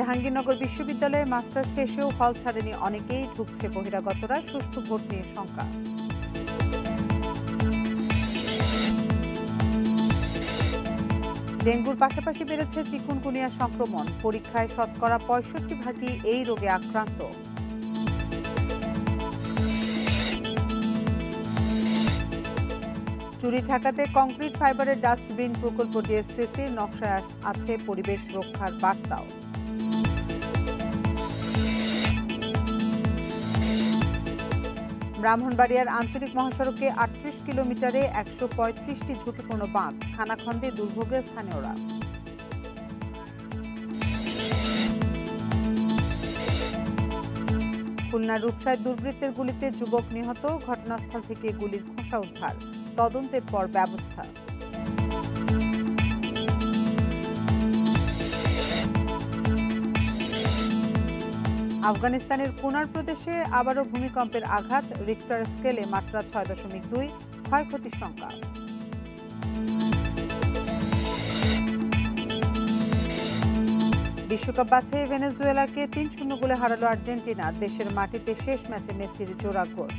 জাহাঙ্গীরনগর বিশ্ববিদ্যালয়ের মাস্টার্স শেষেও হল ছাড়েনি অনেকেই, ঢুকছে বহিরাগতরা, সুষ্ঠু ভোট নিয়ে শঙ্কা। ডেঙ্গুর পাশাপাশি বেড়েছে চিকুনগুনিয়া সংক্রমণ, পরীক্ষায় শতকরা ৬৫% এই রোগে আক্রান্ত। চুরি ঠেকাতে কংক্রিট ফাইবারের ডাস্টবিন প্রকল্প, ডিএসসিসির নকশায় আছে পরিবেশ রক্ষার বার্তাও। ব্রাহ্মণবাড়িয়ার আঞ্চলিক মহাসড়কে ৩৮ কিলোমিটারে ১৩৫টি ঝুঁকিপূর্ণ বাঁক, খানাখন্দে দুর্ভোগে স্থানীয়রা। খুলনার রূপসায় দুর্বৃত্তের গুলিতে যুবক নিহত, ঘটনাস্থল থেকে গুলির খোসা উদ্ধার, তদন্তের পর ব্যবস্থা। আফগানিস্তানের কুনার প্রদেশে আবারও ভূমিকম্পের আঘাত, রিক্টার স্কেলে মাত্রা ৬.২, ক্ষয়ক্ষতির সংখ্যা। বিশ্বকাপ বাছাইয়ে ভেনেজুয়েলাকে ৩-০ গোলে হারালো আর্জেন্টিনা, দেশের মাটিতে শেষ ম্যাচে মেসির জোড়া গোল।